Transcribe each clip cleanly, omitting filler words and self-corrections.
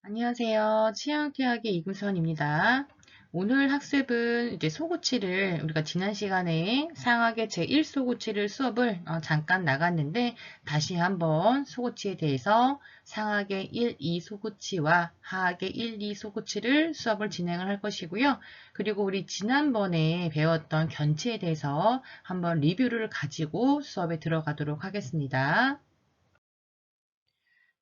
안녕하세요. 치아의학의 이구선입니다. 오늘 학습은 이제 소고치를 우리가 지난 시간에 상하계 제1소고치를 수업을 잠깐 나갔는데 다시 한번 소고치에 대해서 상하계 1, 2소고치와 하하계 1, 2소고치를 수업을 진행을 할 것이고요. 그리고 우리 지난번에 배웠던 견치에 대해서 한번 리뷰를 가지고 수업에 들어가도록 하겠습니다.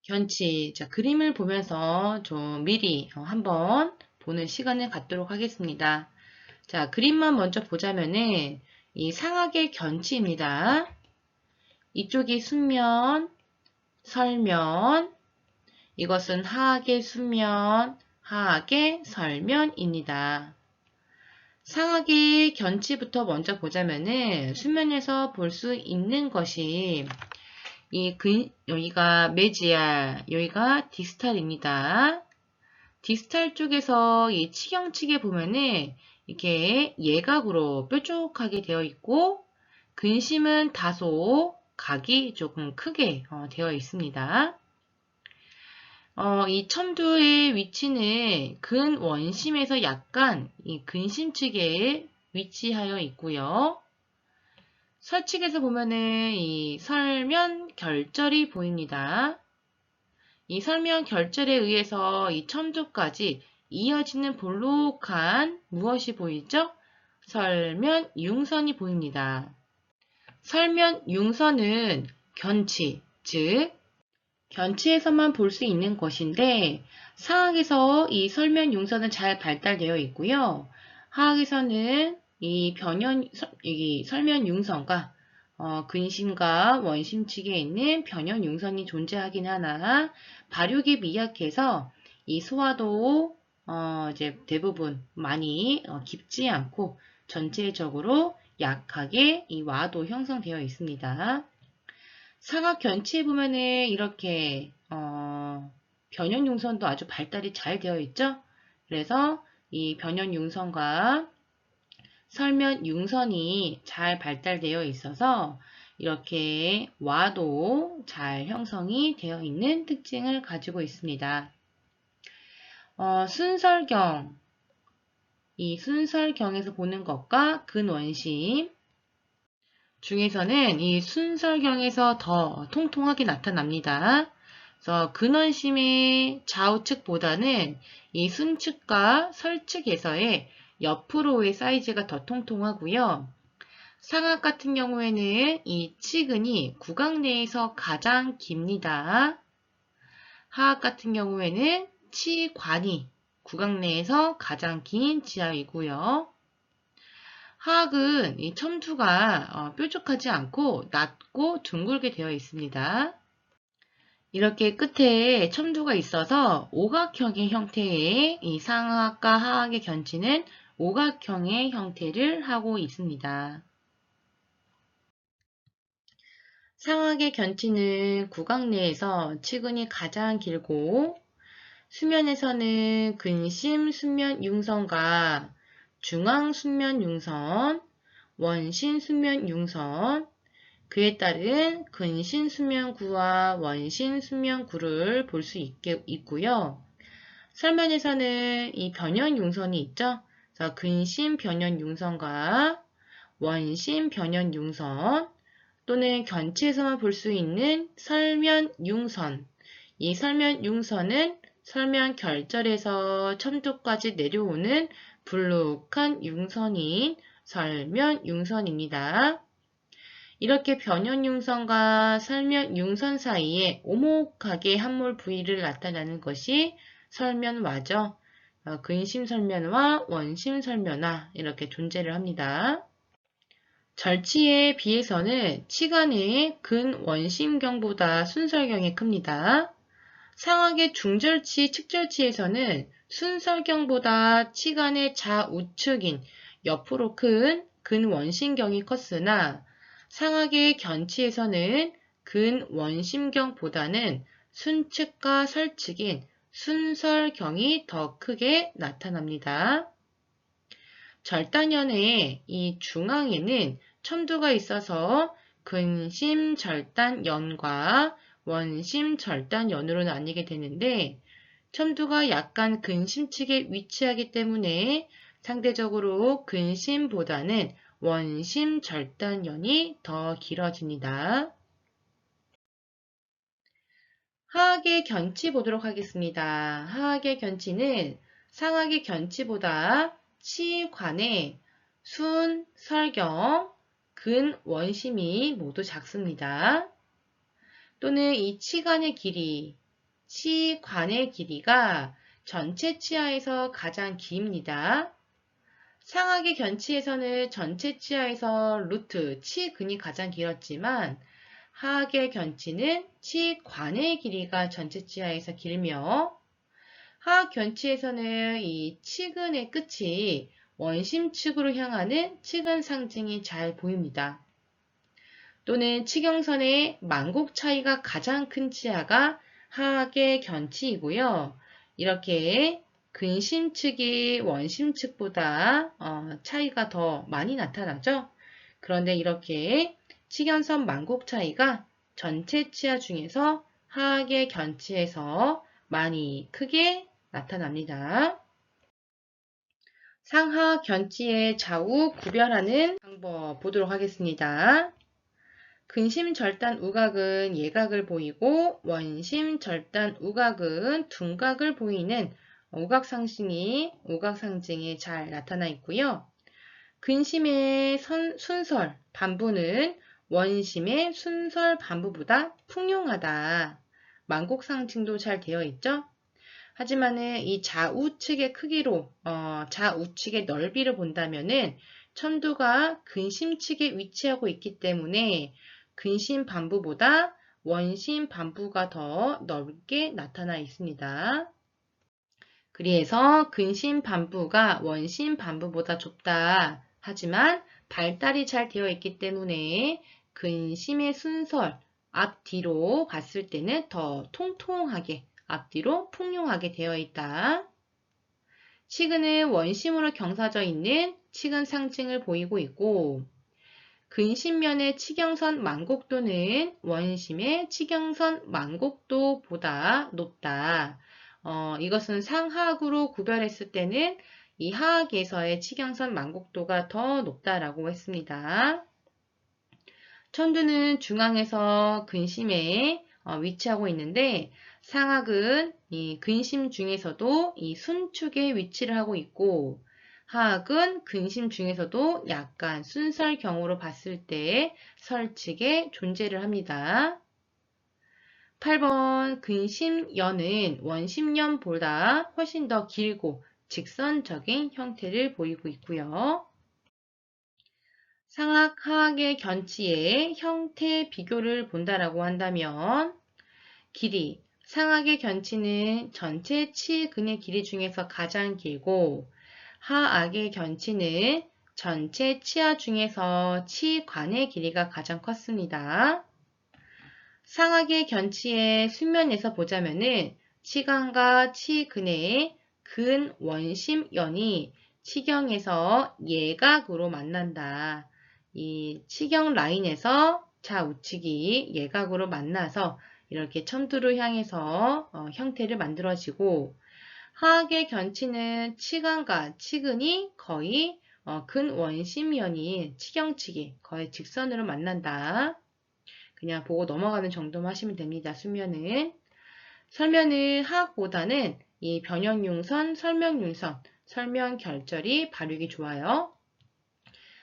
견치, 자, 그림을 보면서 좀 미리 한번 보는 시간을 갖도록 하겠습니다. 자, 그림만 먼저 보자면은 이 상하계 견치입니다. 이쪽이 순면, 설면, 이것은 하하계 순면, 하하계 설면입니다. 상하계 견치부터 먼저 보자면은 수면에서 볼 수 있는 것이 여기가 메지알, 여기가 디스탈입니다. 디스탈 쪽에서 이 치경측에 보면은 이렇게 예각으로 뾰족하게 되어 있고 근심은 다소 각이 조금 크게 되어 있습니다. 이 첨두의 위치는 근원심에서 약간 이 근심 측에 위치하여 있고요. 설측에서 보면은 이 설면 결절이 보입니다. 이 설면 결절에 의해서 이 첨두까지 이어지는 볼록한 무엇이 보이죠? 설면 융선이 보입니다. 설면 융선은 견치, 즉 견치에서만 볼 수 있는 것인데 상학에서 이 설면 융선은 잘 발달되어 있고요. 하학에서는 이 설면 융선과 근심과 원심 측에 있는 변형 융선이 존재하긴 하나 발육이 미약해서 이 소화도 이제 대부분 많이 깊지 않고 전체적으로 약하게 이 와도 형성되어 있습니다. 사각 견치에 보면은 이렇게 변형 융선도 아주 발달이 잘 되어 있죠. 그래서 이 변형 융선과 설면 융선이 잘 발달되어 있어서 이렇게 와도 잘 형성이 되어 있는 특징을 가지고 있습니다. 순설경, 이 순설경에서 보는 것과 근원심 중에서는 이 순설경에서 더 통통하게 나타납니다. 그래서 근원심의 좌우측보다는 이 순측과 설측에서의 옆으로의 사이즈가 더 통통하고요. 상악 같은 경우에는 이 치근이 구강 내에서 가장 깁니다. 하악 같은 경우에는 치관이 구강 내에서 가장 긴 지하이고요. 하악은 이 첨두가 뾰족하지 않고 낮고 둥글게 되어 있습니다. 이렇게 끝에 첨두가 있어서 오각형의 형태의 이 상하악과 하악의 견치는 오각형의 형태를 하고 있습니다. 상하악의 견치는 구강 내에서 치근이 가장 길고 수면에서는 근심 순면 융선과 중앙 순면 융선, 원신 순면 융선, 그에 따른 근신 순면구와 원신 순면구를 볼 수 있고요. 설면에서는 이 변형 융선이 있죠. 그래서 근심 변형 융선과 원심 변형 융선 또는 견치에서만 볼 수 있는 설면 융선. 이 설면 융선은 설면 결절에서 첨두까지 내려오는 불룩한 융선인 설면 융선입니다. 이렇게 변형 융선과 설면 융선 사이에 오목하게 함몰 부위를 나타내는 것이 설면화죠. 근심 설면화, 원심 설면화 이렇게 존재를 합니다. 절치에 비해서는 치간의 근원심경보다 순설경이 큽니다. 상악의 중절치, 측절치에서는 순설경보다 치간의 좌우측인 옆으로 큰 근원심경이 컸으나 상악의 견치에서는 근원심경보다는 순측과 설측인 순설경이 더 크게 나타납니다. 절단연의 이 중앙에는 첨두가 있어서 근심절단연과 원심절단연으로 나뉘게 되는데 첨두가 약간 근심측에 위치하기 때문에 상대적으로 근심보다는 원심 절단연이 더 길어집니다. 하악의 견치 보도록 하겠습니다. 하악의 견치는 상악의 견치보다 치관의 순, 설경, 근, 원심이 모두 작습니다. 또는 이 치관의 길이, 치관의 길이가 전체 치아에서 가장 깁니다. 상악의 견치에서는 전체 치아에서 루트, 치근이 가장 길었지만 하악의 견치는 치관의 길이가 전체 치아에서 길며 하악 견치에서는 이 치근의 끝이 원심측으로 향하는 치근 상징이 잘 보입니다. 또는 치경선의 만곡 차이가 가장 큰 치아가 하악의 견치이고요. 이렇게 근심측이 원심측보다 차이가 더 많이 나타나죠. 그런데 이렇게 치경선 만곡 차이가 전체 치아 중에서 하악의 견치에서 많이 크게 나타납니다. 상하 견치의 좌우 구별하는 방법 보도록 하겠습니다. 근심 절단 우각은 예각을 보이고 원심 절단 우각은 둔각을 보이는 우각상징이 잘 나타나 있고요. 근심의 순설 반부는 원심의 순설 반부보다 풍용하다. 만곡상징도 잘 되어 있죠. 하지만은 이 좌우측의 크기로 좌우측의 넓이를 본다면은 첨두가 근심측에 위치하고 있기 때문에 근심 반부보다 원심 반부가 더 넓게 나타나 있습니다. 그래서 근심 반부가 원심 반부보다 좁다. 하지만 발달이 잘 되어 있기 때문에 근심의 순설 앞뒤로 봤을 때는 더 통통하게 앞뒤로 풍용하게 되어 있다. 치근은 원심으로 경사져 있는 치근 상징을 보이고 있고 근심면의 치경선 만곡도는 원심의 치경선 만곡도보다 높다. 이것은 상하악으로 구별했을 때는 이 하악에서의 치경선 만곡도가 더 높다라고 했습니다. 천두는 중앙에서 근심에 위치하고 있는데 상악은 이 근심 중에서도 이 순축에 위치를 하고 있고 하악은 근심 중에서도 약간 순설경으로 봤을 때 설측에 존재를 합니다. 8번 근심연은 원심연보다 훨씬 더 길고 직선적인 형태를 보이고 있고요. 상악, 하악의 견치의 형태 비교를 본다라고 한다면 길이, 상악의 견치는 전체 치근의 길이 중에서 가장 길고 하악의 견치는 전체 치아 중에서 치관의 길이가 가장 컸습니다. 상악의 견치의 수면에서 보자면은 치관과 치근의 근원심연이 치경에서 예각으로 만난다. 이 치경 라인에서 좌우측이 예각으로 만나서 이렇게 첨두를 향해서 형태를 만들어지고 하악의 견치는 치관과 치근이 거의 근원심연이 치경측이 거의 직선으로 만난다. 그냥 보고 넘어가는 정도만 하시면 됩니다. 수면은. 설면은 하악보다는 이 변형융선, 설명융선, 설명결절이 발육이 좋아요.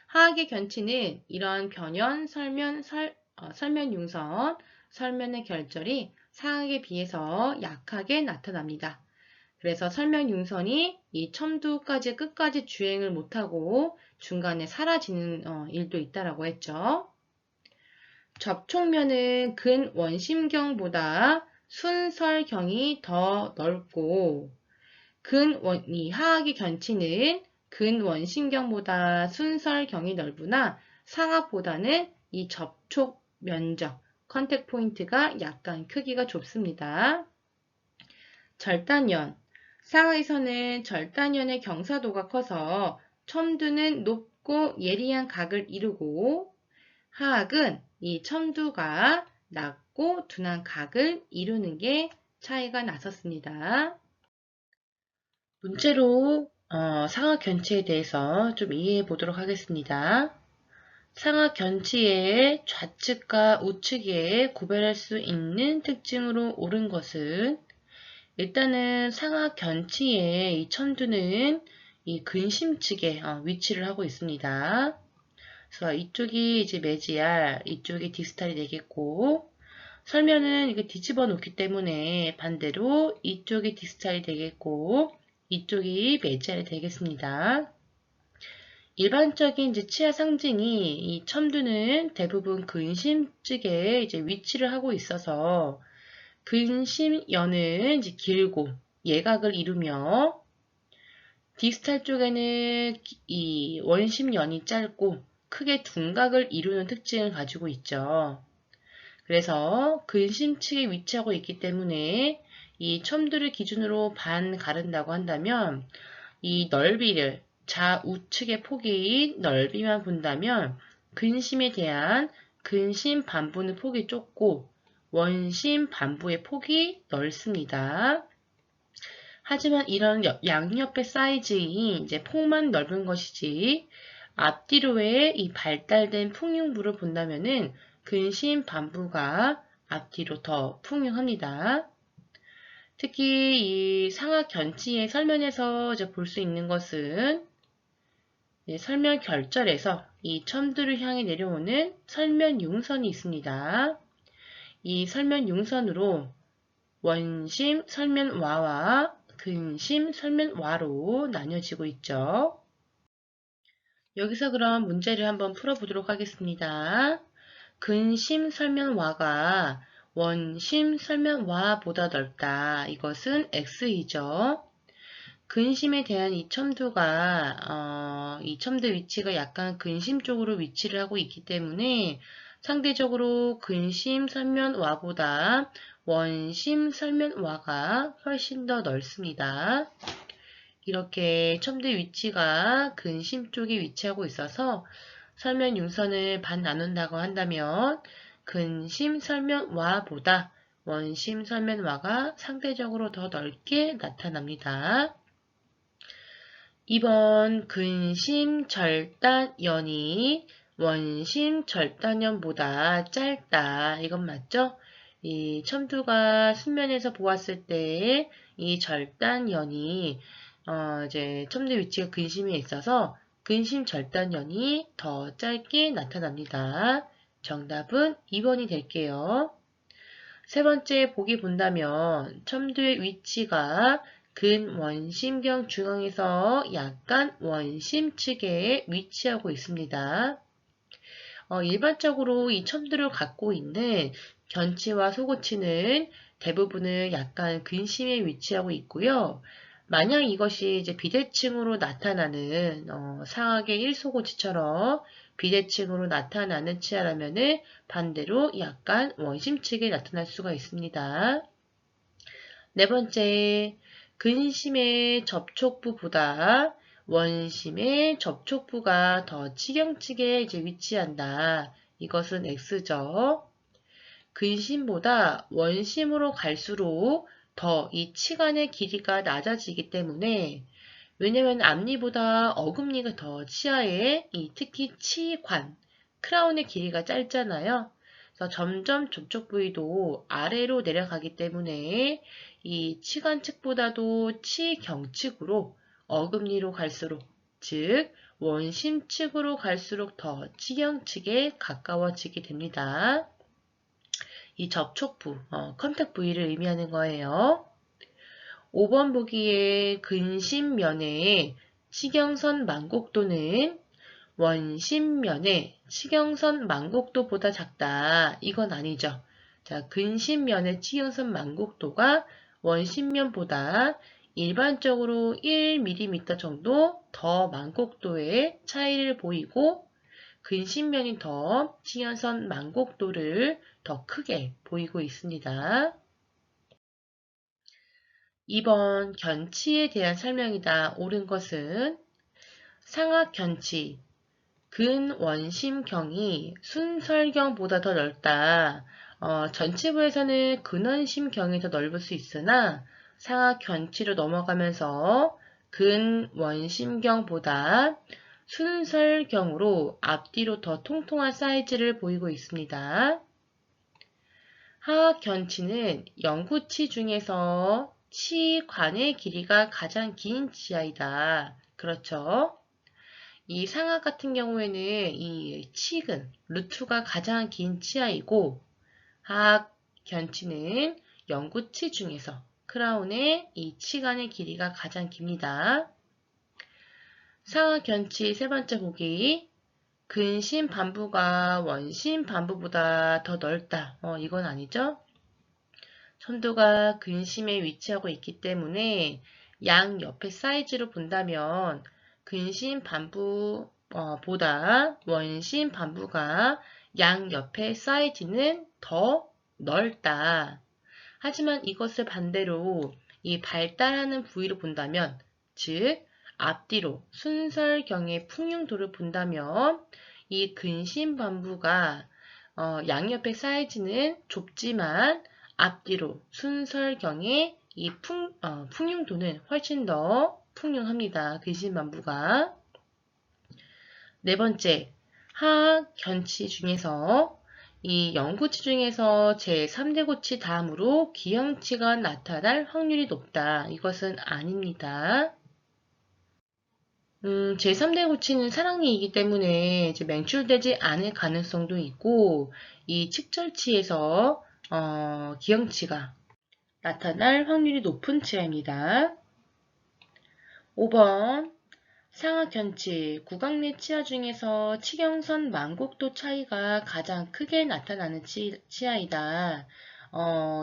하악의 견치는 이런 변형, 설면융선, 설면의 결절이 상악에 비해서 약하게 나타납니다. 그래서 설면융선이 이 첨두까지 끝까지 주행을 못하고 중간에 사라지는 일도 있다라고 했죠. 접촉면은 근원심경보다 순설경이 더 넓고 이 하악의 견치는 근원심경보다 순설경이 넓으나 상악보다는 이 접촉 면적, 컨택 포인트가 약간 크기가 좁습니다. 절단연, 상악에서는 절단연의 경사도가 커서 첨두는 높고 예리한 각을 이루고 하악은 이 첨두가 낮고 둔한 각을 이루는 게 차이가 났었습니다. 문제로 상하견치에 대해서 좀 이해해 보도록 하겠습니다. 상하견치의 좌측과 우측에 구별할 수 있는 특징으로 옳은 것은 일단은 상하견치의 이 첨두는 이 근심측에 위치를 하고 있습니다. 그래서 이쪽이 이제 매지알, 이쪽이 디스탈이 되겠고, 설면은 이거 뒤집어 놓기 때문에 반대로 이쪽이 디스탈이 되겠고, 이쪽이 매지알이 되겠습니다. 일반적인 이제 치아 상징이 이 첨두는 대부분 근심쪽에 이제 위치를 하고 있어서 근심연은 이제 길고 예각을 이루며 디스탈 쪽에는 이 원심연이 짧고 크게 둔각을 이루는 특징을 가지고 있죠. 그래서 근심측에 위치하고 있기 때문에 이 첨두를 기준으로 반 가른다고 한다면 이 넓이를 좌우측의 폭이 넓이만 본다면 근심에 대한 근심 반부의 폭이 좁고 원심 반부의 폭이 넓습니다. 하지만 이런 양옆의 사이즈인 이제 폭만 넓은 것이지 앞뒤로의 이 발달된 풍흉부를 본다면은 근심 반부가 앞뒤로 더 풍흉합니다. 특히 이 상하견치의 설면에서 이제 볼 수 있는 것은 설면 결절에서 이 첨두를 향해 내려오는 설면 융선이 있습니다. 이 설면 융선으로 원심 설면와와 근심 설면와로 나뉘어지고 있죠. 여기서 그럼 문제를 한번 풀어보도록 하겠습니다. 근심 설면와가 원심 설면와보다 넓다. 이것은 X이죠. 근심에 대한 이 첨두가 이 첨두 위치가 약간 근심 쪽으로 위치를 하고 있기 때문에 상대적으로 근심 설면와보다 원심 설면와가 훨씬 더 넓습니다. 이렇게 첨두 위치가 근심 쪽에 위치하고 있어서 설면 융선을 반 나눈다고 한다면 근심 설면와보다 원심 설면와가 상대적으로 더 넓게 나타납니다. 2번 근심 절단연이 원심 절단연보다 짧다. 이건 맞죠? 이 첨두가 순면에서 보았을 때 이 절단연이 이제 첨두 위치가 근심에 있어서 근심 절단연이 더 짧게 나타납니다. 정답은 2번이 될게요. 세 번째 보기 본다면 첨두의 위치가 근원심경 중앙에서 약간 원심 측에 위치하고 있습니다. 일반적으로 이 첨두를 갖고 있는 견치와 소고치는 대부분은 약간 근심에 위치하고 있고요. 만약 이것이 이제 비대칭으로 나타나는 상하계 1소고치처럼 비대칭으로 나타나는 치아라면은 반대로 약간 원심측에 나타날 수가 있습니다. 네 번째, 근심의 접촉부보다 원심의 접촉부가 더 치경측에 이제 위치한다. 이것은 X죠. 근심보다 원심으로 갈수록 더 이 치관의 길이가 낮아지기 때문에 왜냐면 앞니보다 어금니가 더 치아에 특히 치관, 크라운의 길이가 짧잖아요. 그래서 점점 접촉 부위도 아래로 내려가기 때문에 이 치관측보다도 치경측으로 어금니로 갈수록 즉 원심측으로 갈수록 더 치경측에 가까워지게 됩니다. 이 접촉부, 컨택 부위를 의미하는 거예요. 5번 보기에 근심면의 치경선 만곡도는 원심면의 치경선 만곡도보다 작다. 이건 아니죠. 자, 근심면의 치경선 만곡도가 원심면보다 일반적으로 1mm 정도 더 만곡도의 차이를 보이고 근심면이 더 치경선 만곡도를 더 크게 보이고 있습니다. 2번 견치에 대한 설명이다. 옳은 것은 상악견치, 근원심경이 순설경보다 더 넓다. 전치부에서는 근원심경이 더 넓을 수 있으나 상악견치로 넘어가면서 근원심경보다 순설경으로 앞뒤로 더 통통한 사이즈를 보이고 있습니다. 하악견치는 영구치 중에서 치관의 길이가 가장 긴 치아이다. 그렇죠? 이 상악 같은 경우에는 이 치근, 루트가 가장 긴 치아이고, 하악견치는 영구치 중에서 크라운의 이 치관의 길이가 가장 깁니다. 상악견치 세 번째 보기. 근심 반부가 원심 반부보다 더 넓다. 이건 아니죠? 선두가 근심에 위치하고 있기 때문에 양 옆의 사이즈로 본다면 근심 반부보다 원심 반부가 양 옆의 사이즈는 더 넓다. 하지만 이것을 반대로 이 발달하는 부위로 본다면, 즉 앞뒤로 순설경의 풍흉도를 본다면 이 근심 반부가 양옆의 사이즈는 좁지만 앞뒤로 순설경의 이 풍흉도는 훨씬 더 풍흉합니다. 근심 반부가. 네 번째, 하악견치 중에서 이 영구치 중에서 제3대 고치 다음으로 기형치가 나타날 확률이 높다. 이것은 아닙니다. 제3대 고치는 사랑니이기 때문에 이제 맹출되지 않을 가능성도 있고, 이 측절치에서 기형치가 나타날 확률이 높은 치아입니다. 5번 상악견치, 구강내 치아 중에서 치경선 만곡도 차이가 가장 크게 나타나는 치아이다.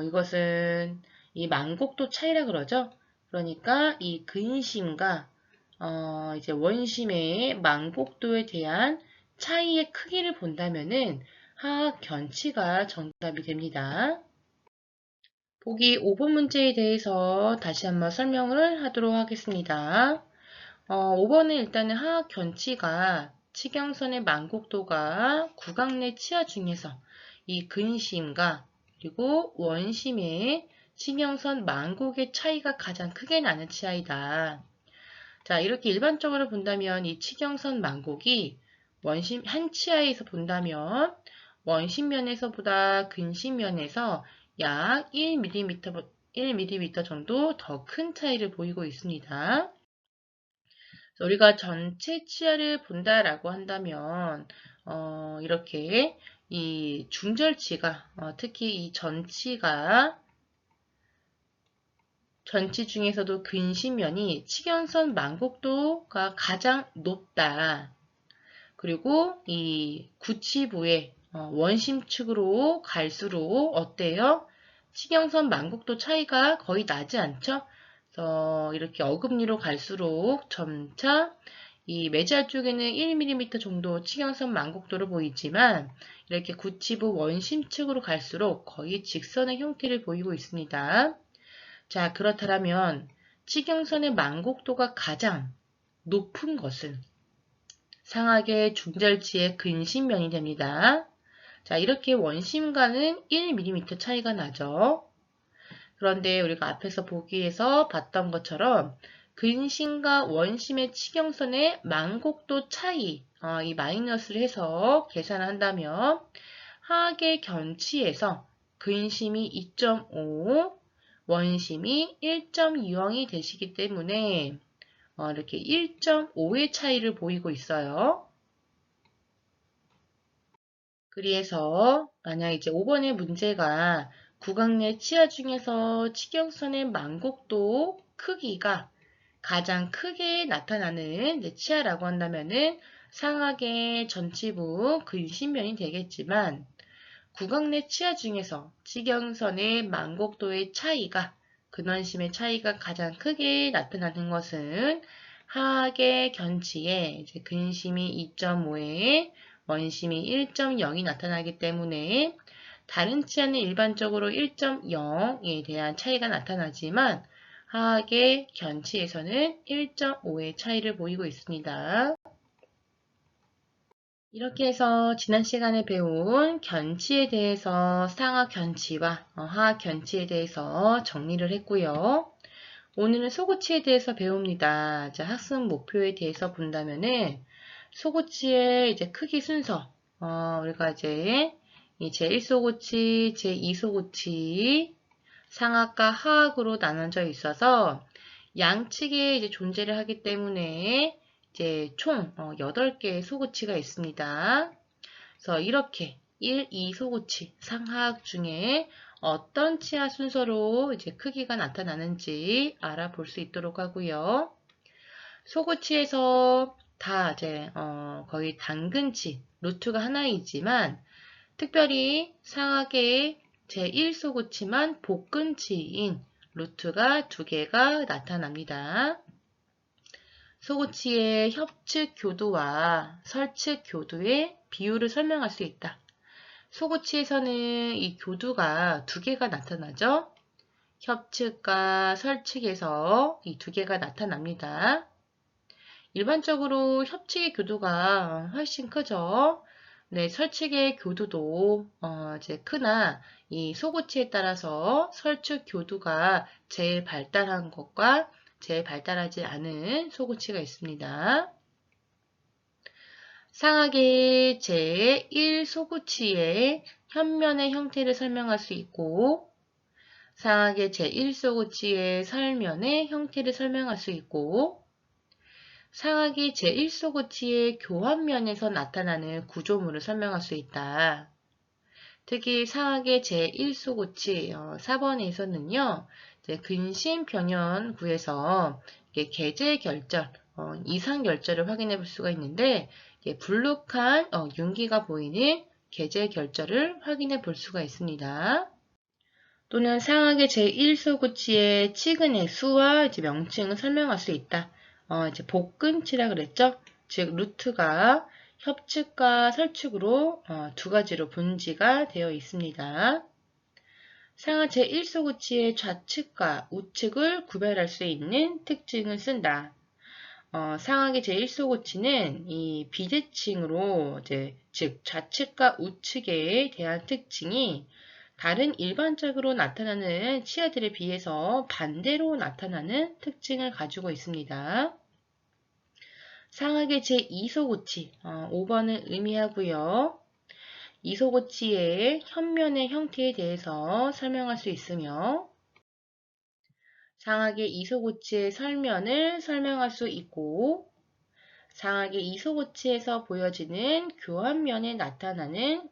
이것은 이 만곡도 차이라 그러죠. 그러니까 이 근심과 이제 원심의 만곡도에 대한 차이의 크기를 본다면은 하악견치가 정답이 됩니다. 보기 5번 문제에 대해서 다시 한번 설명을 하도록 하겠습니다. 5번은 일단은 하악견치가 치경선의 만곡도가 구강내 치아 중에서 이 근심과 그리고 원심의 치경선 만곡의 차이가 가장 크게 나는 치아이다. 자, 이렇게 일반적으로 본다면 이 치경선 만곡이 원심 한 치아에서 본다면 원심면에서보다 근심면에서 약 1mm 정도 더 큰 차이를 보이고 있습니다. 우리가 전체 치아를 본다라고 한다면 이렇게 이 중절치가 특히 이 전치 중에서도 근심면이 치경선 만곡도가 가장 높다. 그리고 이 구치부의 원심측으로 갈수록 어때요? 치경선 만곡도 차이가 거의 나지 않죠? 그래서 이렇게 어금니로 갈수록 점차 이 매지알 쪽에는 1mm 정도 치경선 만곡도를 보이지만 이렇게 구치부 원심측으로 갈수록 거의 직선의 형태를 보이고 있습니다. 자, 그렇다면 치경선의 만곡도가 가장 높은 것은 상악의 중절치의 근심면이 됩니다. 자, 이렇게 원심과는 1mm 차이가 나죠. 그런데 우리가 앞에서 보기에서 봤던 것처럼 근심과 원심의 치경선의 만곡도 차이, 이 마이너스를 해서 계산을 한다면 하악의 견치에서 근심이 2.5, 원심이 1.20이 되시기 때문에 이렇게 1.5의 차이를 보이고 있어요. 그래서 만약 이제 5번의 문제가 구강내 치아 중에서 치경선의 만곡도 크기가 가장 크게 나타나는 치아라고 한다면은 상악의 전치부 근심면이 되겠지만 구강내 치아 중에서 치경선의 만곡도의 차이가 근원심의 차이가 가장 크게 나타나는 것은 하악의 견치에 이제 근심이 2.5에 원심이 1.0이 나타나기 때문에 다른 치아는 일반적으로 1.0에 대한 차이가 나타나지만 하악의 견치에서는 1.5의 차이를 보이고 있습니다. 이렇게 해서 지난 시간에 배운 견치에 대해서 상악 견치와 하악 견치에 대해서 정리를 했고요. 오늘은 소고치에 대해서 배웁니다. 자, 학습 목표에 대해서 본다면은 소고치의 이제 크기 순서, 우리가 이제 이 제1소고치, 제2소고치, 상하과 하악으로 나눠져 있어서 양측에 이제 존재를 하기 때문에 이제 총 8개의 소고치가 있습니다. 그래서 이렇게 1, 2 소고치, 상하악 중에 어떤 치아 순서로 이제 크기가 나타나는지 알아볼 수 있도록 하고요. 소고치에서 다 이제 거의 당근치, 루트가 하나이지만 특별히 상하악의 제1소고치만 복근치인 루트가 2개가 나타납니다. 소고치의 협측 교도와 설측 교도의 비율을 설명할 수 있다. 소고치에서는 이 교두가 2개가 나타나죠. 협측과 설측에서 이 2개가 나타납니다. 일반적으로 협측의 교두가 훨씬 크죠. 네, 설측의 교두도 이제 크나 이 소고치에 따라서 설측 교두가 제일 발달한 것과 제일 발달하지 않은 소고치가 있습니다. 상하의 제1소고치의 현면의 형태를 설명할 수 있고 상하의 제1소고치의 설면의 형태를 설명할 수 있고 상하의 제1소고치의 교환면에서 나타나는 구조물을 설명할 수 있다. 특히 상하의 제1소고치 4번에서는요. 근심 변연구에서 계제결절, 이상결절을 확인해 볼 수가 있는데 불룩한 윤기가 보이는 계제결절을 확인해 볼 수가 있습니다. 또는 상하의 제1소구치의 치근의 수와 이제 명칭을 설명할 수 있다. 이제 복근치라 그랬죠? 즉 루트가 협측과 설측으로 2가지로 분지가 되어 있습니다. 상하 제1소구치의 좌측과 우측을 구별할 수 있는 특징을 쓴다. 상하의 제1소고치는 이 비대칭으로 즉 좌측과 우측에 대한 특징이 다른 일반적으로 나타나는 치아들에 비해서 반대로 나타나는 특징을 가지고 있습니다. 상하의 제2소고치 5번을 의미하고요. 이소고치의 현면의 형태에 대해서 설명할 수 있으며 상하의 이소고치의 설면을 설명할 수 있고 상하의 이소고치에서 보여지는 교환면에 나타나는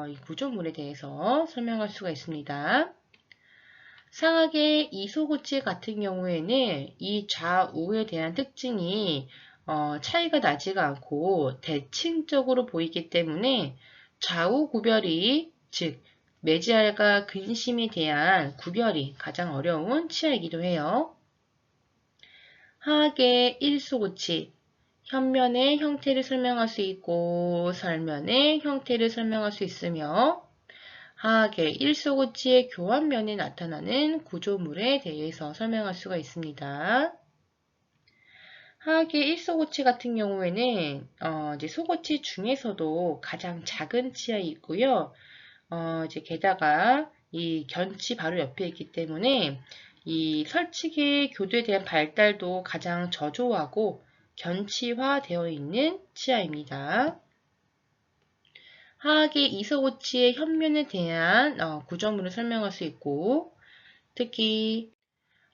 이 구조물에 대해서 설명할 수가 있습니다. 상하의 이소고치 같은 경우에는 이 좌우에 대한 특징이 차이가 나지가 않고 대칭적으로 보이기 때문에 좌우 구별이 즉 매지알과 근심에 대한 구별이 가장 어려운 치아이기도 해요. 하악의 1소고치 현면의 형태를 설명할 수 있고 설면의 형태를 설명할 수 있으며 하악의 1소고치의 교환면에 나타나는 구조물에 대해서 설명할 수가 있습니다. 하악의 1소고치 같은 경우에는 이제 소고치 중에서도 가장 작은 치아이고요. 이제 게다가 이 견치 바로 옆에 있기 때문에 이 설치기 교두에 대한 발달도 가장 저조하고 견치화되어 있는 치아입니다. 하악의 이소고치의 현면에 대한 구조물을 설명할 수 있고 특히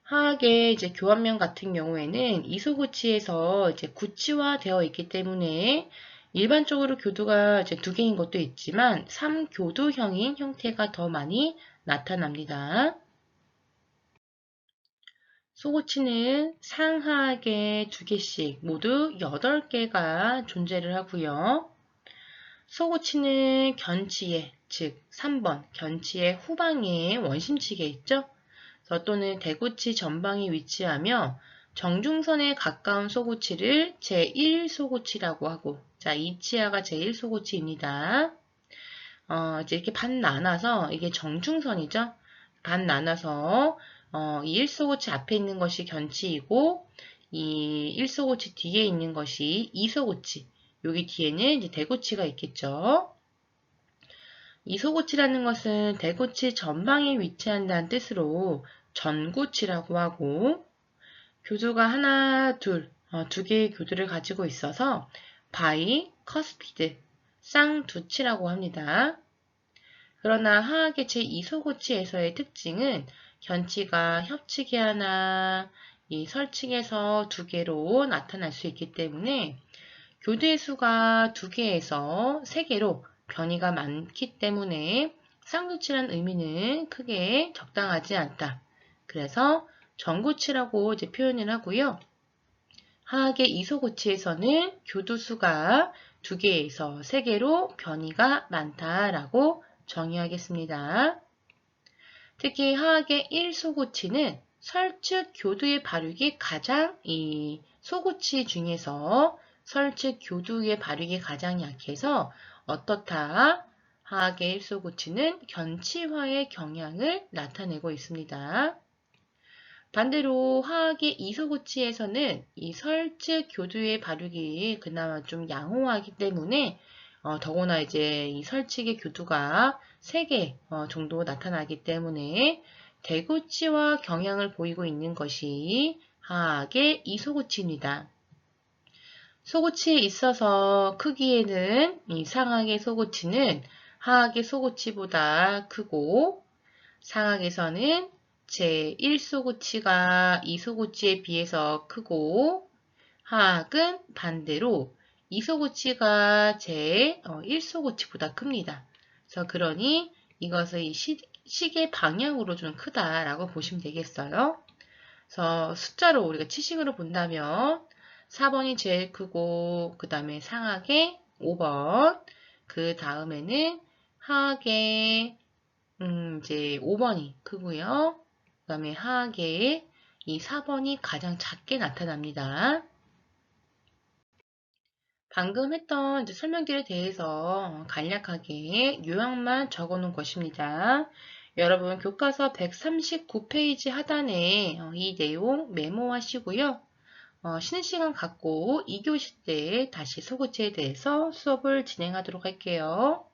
하악의 이제 교환면 같은 경우에는 이소고치에서 이제 구치화되어 있기 때문에 일반적으로 교두가 이제 2개인 것도 있지만 3교두형인 형태가 더 많이 나타납니다. 소고치는 상하악에 2개씩 모두 8개가 존재를 하고요. 소고치는 견치의 즉 3번 견치의 후방에 원심치게 있죠. 또는 대구치 전방에 위치하며 정중선에 가까운 소고치를 제1소고치라고 하고 자, 이 치아가 제1소고치입니다. 이제 이렇게 반 나눠서 이게 정중선이죠. 반 나눠서 이 1소고치 앞에 있는 것이 견치이고 이 1소고치 뒤에 있는 것이 2소고치 여기 뒤에는 이제 대구치가 있겠죠. 이소고치라는 것은 대구치 전방에 위치한다는 뜻으로 전구치라고 하고 교두가 하나, 둘, 두 개의 교두를 가지고 있어서 바이 커스피드, 쌍두치라고 합니다. 그러나 화학의 제2소고치에서의 특징은 견치가 협측이 하나, 이 설측에서 두 개로 나타날 수 있기 때문에 교두의 수가 두 개에서 세 개로 변이가 많기 때문에 쌍두치란 의미는 크게 적당하지 않다. 그래서 전고치라고 이제 표현을 하고요. 화학의 이소고치에서는 교두수가 두 개에서 세 개로 변이가 많다라고 정의하겠습니다. 특히 화학의 1소고치는 설측 교두의 발육이 가장 이 소고치 중에서 설측 교두의 발육이 가장 약해서 어떻다? 화학의 1소고치는 견치화의 경향을 나타내고 있습니다. 반대로 화학의 2소고치에서는 이 설측 교두의 발육이 그나마 좀 양호하기 때문에 더구나 이제 이 설측의 교두가 3개 정도 나타나기 때문에 대고치와 경향을 보이고 있는 것이 화학의 2소고치입니다. 소고치에 있어서 크기에는 이 상학의 소고치는 하학의 소고치보다 크고 상학에서는 제1소고치가 2소고치에 비해서 크고 하학은 반대로 2소고치가 제1소고치보다 큽니다. 그래서 그러니 이것을 이 시계 방향으로 좀 크다라고 보시면 되겠어요. 그래서 숫자로 우리가 치식으로 본다면 4번이 제일 크고 그 다음에 상하게 5번 그 다음에는 하하게 이제 5번이 크고요. 그 다음에 하하게 이 4번이 가장 작게 나타납니다. 방금 했던 이제 설명들에 대해서 간략하게 요약만 적어 놓은 것입니다. 여러분 교과서 139페이지 하단에 이 내용 메모하시고요. 쉬는 시간 갖고 2교시 때 다시 소고치에 대해서 수업을 진행하도록 할게요.